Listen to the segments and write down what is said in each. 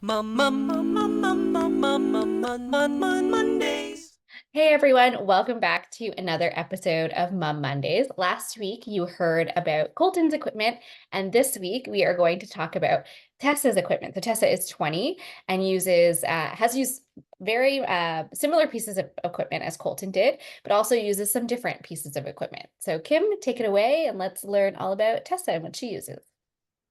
Mondays. Hey everyone, welcome back to another episode of Mum Mondays. Last week you heard about Colton's equipment, and this week we are going to talk about Tessa's equipment. So Tessa is 20 and has used very similar pieces of equipment as Colton did, but also uses some different pieces of equipment. So Kim, take it away and let's learn all about Tessa and what she uses.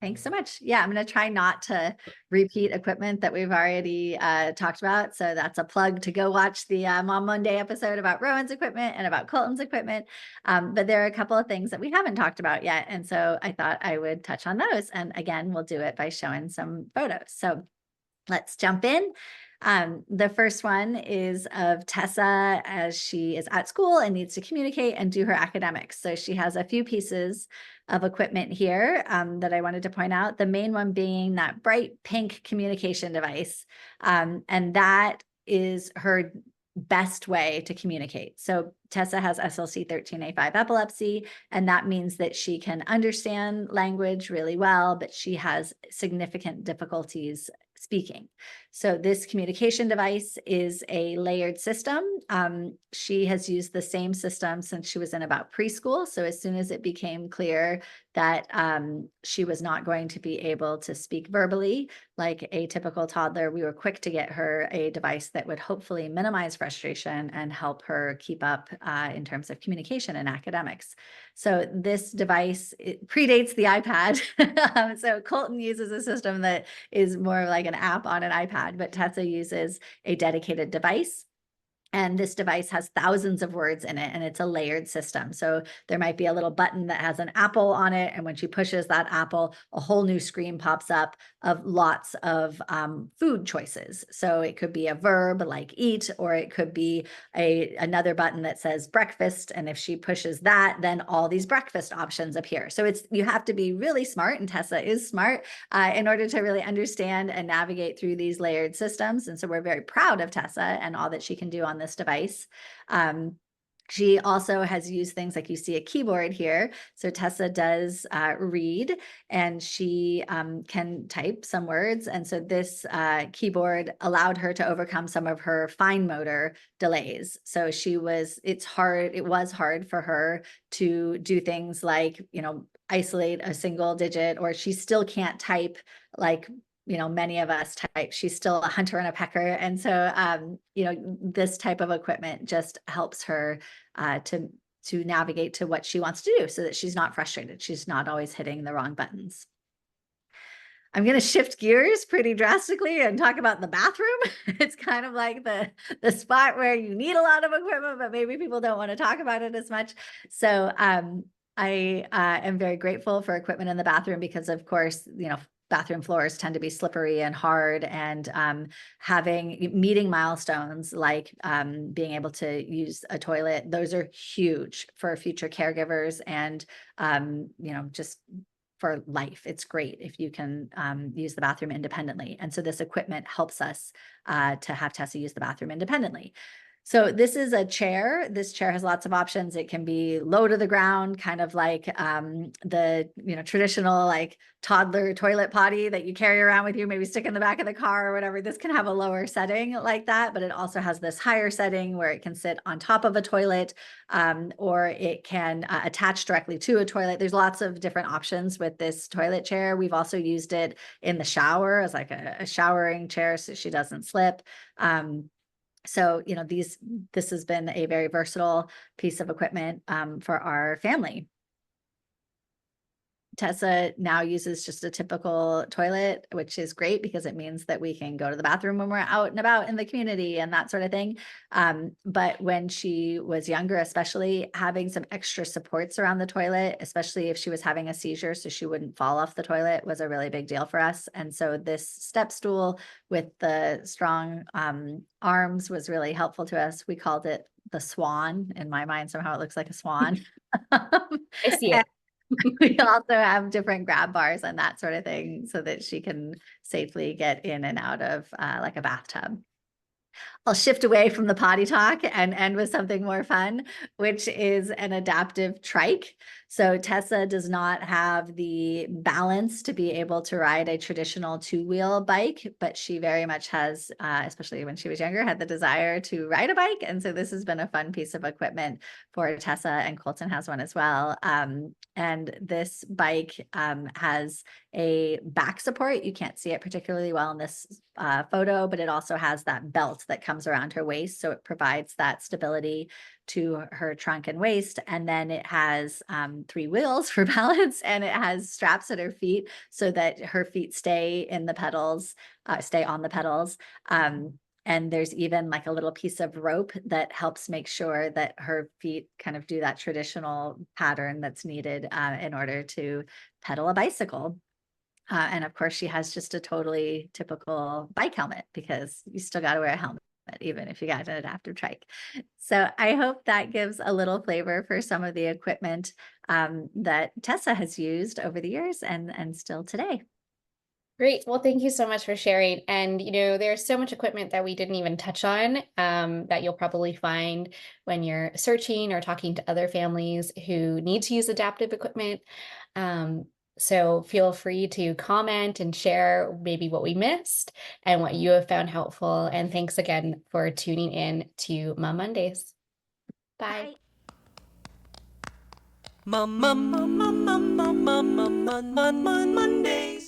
Thanks so much. Yeah, I'm going to try not to repeat equipment that we've already talked about. So that's a plug to go watch the Mom Monday episode about Rowan's equipment and about Colton's equipment. But there are a couple of things that we haven't talked about yet. And so I thought I would touch on those. And again, we'll do it by showing some photos. So let's jump in. The first one is of Tessa as she is at school and needs to communicate and do her academics. So she has a few pieces of equipment here that I wanted to point out. The main one being that bright pink communication device. And that is her best way to communicate. So Tessa has SLC13A5 epilepsy, and that means that she can understand language really well, but she has significant difficulties speaking. So this communication device is a layered system. She has used the same system since she was in about preschool. So as soon as it became clear that she was not going to be able to speak verbally like a typical toddler, we were quick to get her a device that would hopefully minimize frustration and help her keep up in terms of communication and academics. So this device, it predates the iPad. So Colton uses a system that is more like an app on an iPad, but Tessa uses a dedicated device. And this device has thousands of words in it, and it's a layered system. So there might be a little button that has an apple on it. And when she pushes that apple, a whole new screen pops up of lots of food choices. So it could be a verb like eat, or it could be another button that says breakfast. And if she pushes that, then all these breakfast options appear. So you have to be really smart, and Tessa is smart, in order to really understand and navigate through these layered systems. And so we're very proud of Tessa and all that she can do on this device. She also has used things like you see a keyboard here. So Tessa does read, and she can type some words. And so this keyboard allowed her to overcome some of her fine motor delays. So it was hard for her to do things like, isolate a single digit, or she still can't type like many of us type. She's still a hunter and a pecker. And so, this type of equipment just helps her to navigate to what she wants to do so that she's not frustrated. She's not always hitting the wrong buttons. I'm going to shift gears pretty drastically and talk about the bathroom. It's kind of like the spot where you need a lot of equipment, but maybe people don't want to talk about it as much. So I am very grateful for equipment in the bathroom because, of course, bathroom floors tend to be slippery and hard, and meeting milestones like being able to use a toilet, those are huge for future caregivers and, just for life. It's great if you can use the bathroom independently. And so this equipment helps us to have Tessa use the bathroom independently. So this is a chair. This chair has lots of options. It can be low to the ground, kind of like the traditional like toddler toilet potty that you carry around with you, maybe stick in the back of the car or whatever. This can have a lower setting like that, but it also has this higher setting where it can sit on top of a toilet, or it can attach directly to a toilet. There's lots of different options with this toilet chair. We've also used it in the shower as like a showering chair so she doesn't slip. So, this has been a very versatile piece of equipment for our family. Tessa now uses just a typical toilet, which is great because it means that we can go to the bathroom when we're out and about in the community and that sort of thing. But when she was younger, especially, having some extra supports around the toilet, especially if she was having a seizure so she wouldn't fall off the toilet, was a really big deal for us. And so this step stool with the strong arms was really helpful to us. We called it the swan. In my mind, somehow it looks like a swan. I see it. We also have different grab bars and that sort of thing so that she can safely get in and out of like a bathtub. I'll shift away from the potty talk and end with something more fun, which is an adaptive trike. So Tessa does not have the balance to be able to ride a traditional two-wheel bike, but she very much has, especially when she was younger, had the desire to ride a bike. And so this has been a fun piece of equipment for Tessa, and Colton has one as well. And this bike has a back support. You can't see it particularly well in this photo, but it also has that belt that comes around her waist. So it provides that stability to her trunk and waist. And then it has 3 wheels for balance, and it has straps at her feet so that her feet stay in the pedals, stay on the pedals. And there's even like a little piece of rope that helps make sure that her feet kind of do that traditional pattern that's needed in order to pedal a bicycle. And of course, she has just a totally typical bike helmet, because you still got to wear a helmet even if you got an adaptive trike. So I hope that gives a little flavor for some of the equipment that Tessa has used over the years and still today. Great. Well, thank you so much for sharing. And, there's so much equipment that we didn't even touch on that you'll probably find when you're searching or talking to other families who need to use adaptive equipment. Um, so feel free to comment and share maybe what we missed and what you have found helpful. And thanks again for tuning in to Mom Mondays. Bye. Bye. Monday.